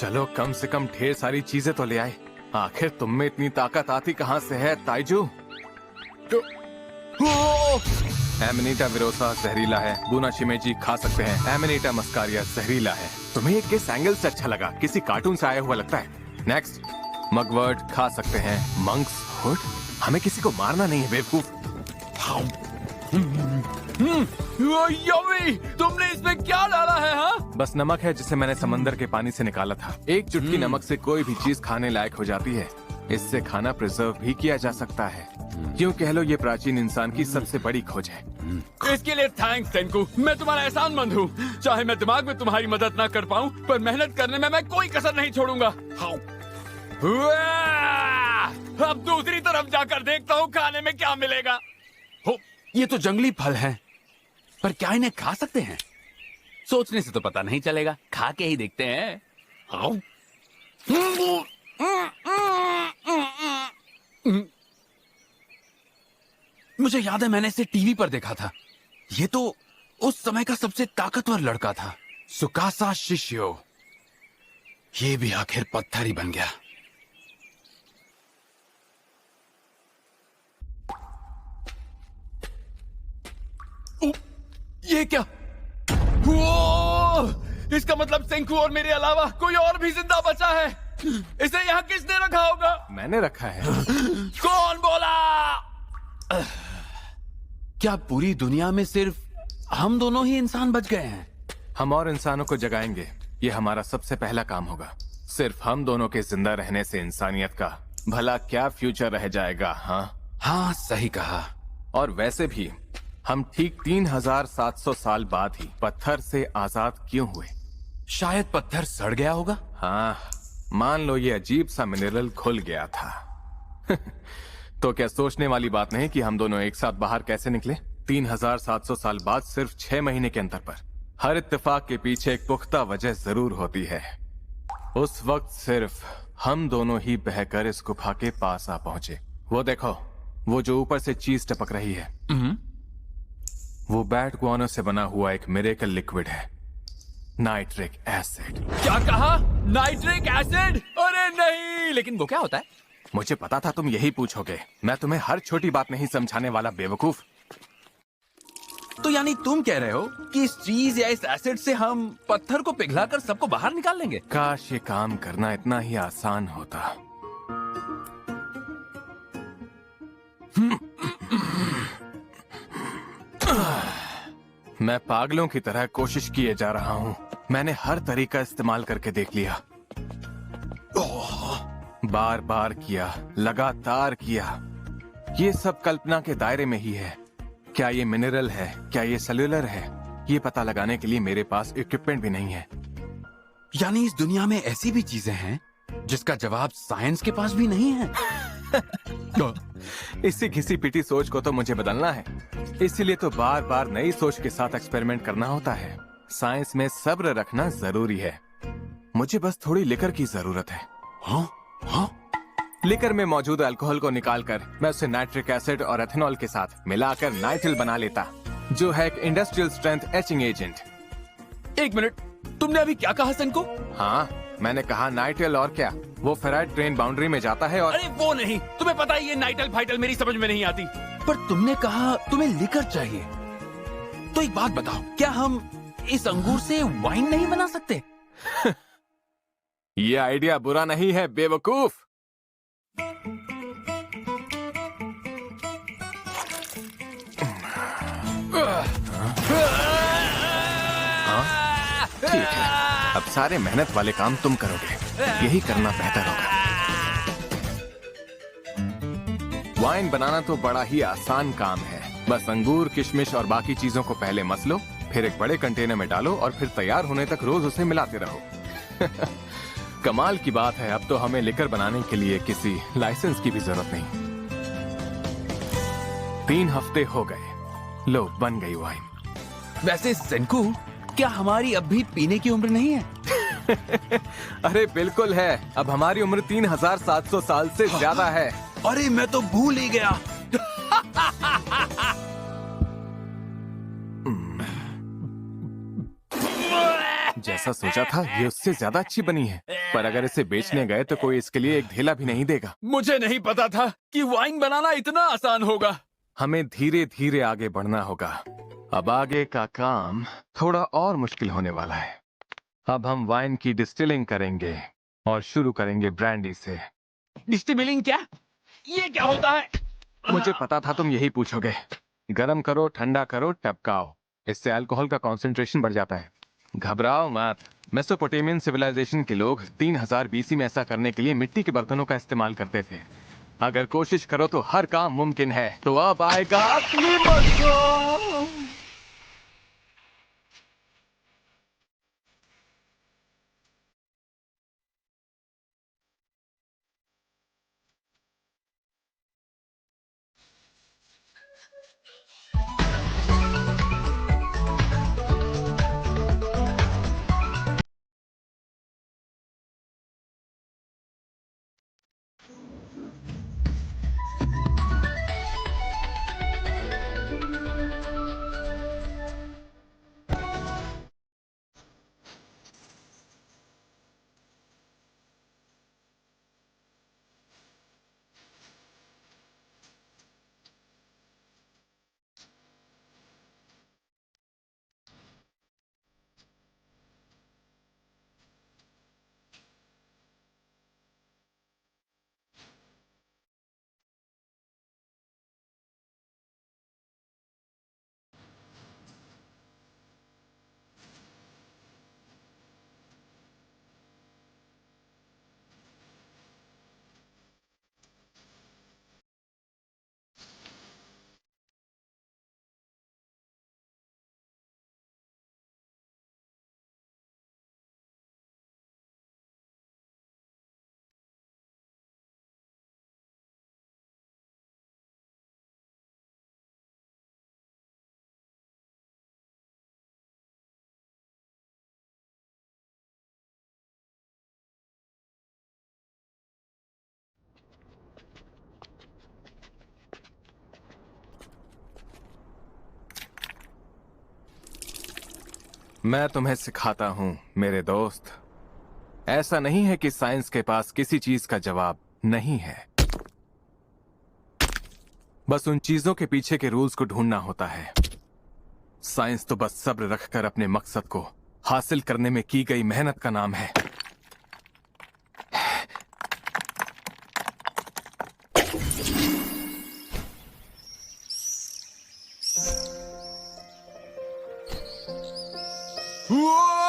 चलो कम से कम ढेर सारी चीजें तो ले आए। आखिर तुम में इतनी ताकत आती कहाँ से है ताइजू? एमनीटा विरोसा जहरीला है, बुना शिमेजी खा सकते हैं, एमनीटा मस्कारिया जहरीला है। तुम्हें ये किस एंगल से अच्छा लगा? किसी कार्टून से आया हुआ लगता है। नेक्स्ट, मगवर्ट खा सकते हैं, मंक्स हुड। हमें किसी को मारना नहीं है बेवकूफ। यम्मी, तुमने इसमें क्या डाला है? हाँ, बस नमक है जिसे मैंने समंदर के पानी से निकाला था। एक चुटकी नमक से कोई भी चीज खाने लायक हो जाती है। इससे खाना प्रिजर्व भी किया जा सकता है। क्यों कह लो, ये प्राचीन इंसान की सबसे बड़ी खोज है। इसके लिए थैंक्स सेंकू, मैं तुम्हारा एहसानमंद हूँ। चाहे मैं दिमाग में तुम्हारी मदद ना कर पाऊँ, पर मेहनत करने में मैं कोई कसर नहीं छोड़ूंगा। अब दूसरी तरफ जाकर देखता हूँ खाने में क्या मिलेगा। हो, ये तो जंगली फल हैं, पर क्या इन्हें खा सकते हैं? सोचने से तो पता नहीं चलेगा, खा के ही देखते हैं। मुझे याद है मैंने इसे टीवी पर देखा था। ये तो उस समय का सबसे ताकतवर लड़का था, सुकासा शिशियो। ये भी आखिर पत्थर ही बन गया। ये क्या? वो, इसका मतलब सेंकू और मेरे अलावा कोई और भी जिंदा बचा है। इसे यहाँ किसने रखा होगा? मैंने रखा है। कौन बोला? क्या पूरी दुनिया में सिर्फ हम दोनों ही इंसान बच गए हैं? हम और इंसानों को जगाएंगे, ये हमारा सबसे पहला काम होगा। सिर्फ हम दोनों के जिंदा रहने से इंसानियत का भला क्या फ्यूचर रह जाएगा? हाँ, सही कहा। और वैसे भी हम ठीक 3700 साल बाद ही पत्थर से आजाद क्यों हुए? शायद पत्थर सड़ गया होगा। हाँ, मान लो ये अजीब सा मिनरल खुल गया था। तो क्या सोचने वाली बात नहीं कि हम दोनों एक साथ बाहर कैसे निकले? 3700 साल बाद सिर्फ 6 महीने के अंतर पर। हर इत्तेफाक के पीछे एक पुख्ता वजह जरूर होती है। उस वक्त सिर्फ हम दोनों ही बहकर इस गुफा के पास आ पहुंचे। वो देखो, वो जो ऊपर से चीज टपक रही है, वो बैट गुआनो से बना हुआ एक मिरेकल लिक्विड है, नाइट्रिक एसिड। क्या कहा? Nitric acid? अरे नहीं, लेकिन वो क्या होता है? मुझे पता था तुम यही पूछोगे। मैं तुम्हें हर छोटी बात नहीं समझाने वाला बेवकूफ। तो यानी तुम कह रहे हो कि इस चीज या इस एसिड से हम पत्थर को पिघलाकर सबको बाहर निकाल लेंगे? काश ये काम करना इतना ही आसान होता। मैं पागलों की तरह कोशिश किए जा रहा हूँ। मैंने हर तरीका इस्तेमाल करके देख लिया, बार बार किया, लगातार किया। ये सब कल्पना के दायरे में ही है। क्या ये मिनरल है? क्या ये सेल्यूलर है? ये पता लगाने के लिए मेरे पास इक्विपमेंट भी नहीं है। यानी इस दुनिया में ऐसी भी चीजें हैं जिसका जवाब साइंस के पास भी नहीं है। इसी घिसी पिटी सोच को तो मुझे बदलना है। इसीलिए तो बार बार नई सोच के साथ एक्सपेरिमेंट करना होता है। साइंस में सब्र रखना जरूरी है। मुझे बस थोड़ी लिकर की जरूरत है। हाँ? लिकर में मौजूद अल्कोहल को निकालकर मैं उसे नाइट्रिक एसिड और एथेनॉल के साथ मिलाकर नाइट्रिल बना लेता, जो है एक इंडस्ट्रियल स्ट्रेंथ एचिंग एजेंट। एक मिनट, तुमने अभी क्या कहा सेंको? हाँ, मैंने कहा नाइट्रिल। और क्या? वो फेराइट ग्रेन बाउंड्री में जाता है और अरे वो नहीं, तुम्हें पता है ये नाइटल फाइटल मेरी समझ में नहीं आती। पर तुमने कहा तुम्हें लिकर चाहिए, तो एक बात बताओ, क्या हम इस अंगूर से वाइन नहीं बना सकते? ये आइडिया बुरा नहीं है बेवकूफ। ठीक है, अब सारे मेहनत वाले काम तुम करोगे। यही करना बेहतर होगा। वाइन बनाना तो बड़ा ही आसान काम है। बस अंगूर, किशमिश और बाकी चीजों को पहले मस लो, फिर एक बड़े कंटेनर में डालो और फिर तैयार होने तक रोज उसे मिलाते रहो। कमाल की बात है, अब तो हमें लिकर बनाने के लिए किसी लाइसेंस की भी जरूरत नहीं। 3 हफ्ते हो गए, लो बन गई वाइन। वैसे सेंकू, क्या हमारी अब भी पीने की उम्र नहीं है? अरे बिल्कुल है। अब हमारी उम्र 3700 साल से ज्यादा है। अरे मैं तो भूल ही गया। जैसा सोचा था ये उससे ज्यादा अच्छी बनी है, पर अगर इसे बेचने गए तो कोई इसके लिए एक ढेला भी नहीं देगा। मुझे नहीं पता था कि वाइन बनाना इतना आसान होगा। हमें धीरे धीरे आगे बढ़ना होगा। अब आगे का काम थोड़ा और मुश्किल होने वाला है। अब हम वाइन की डिस्टिलिंग करेंगे और शुरू करेंगे ब्रांडी से। डिस्टिलिंग क्या? ये क्या होता है? मुझे पता था तुम यही पूछोगे। गरम करो, ठंडा करो, टपकाओ, इससे अल्कोहल का कंसंट्रेशन बढ़ जाता है। घबराओ मत। मेसोपोटामियन सिविलाइजेशन के लोग 3000 बीसी में ऐसा करने के लिए मिट्टी के बर्तनों का इस्तेमाल करते थे। अगर कोशिश करो तो हर काम मुमकिन है। तो अब आएगा असली मजा। मैं तुम्हें सिखाता हूं मेरे दोस्त। ऐसा नहीं है कि साइंस के पास किसी चीज का जवाब नहीं है। बस उन चीजों के पीछे के रूल्स को ढूंढना होता है। साइंस तो बस सब्र रखकर अपने मकसद को हासिल करने में की गई मेहनत का नाम है। वो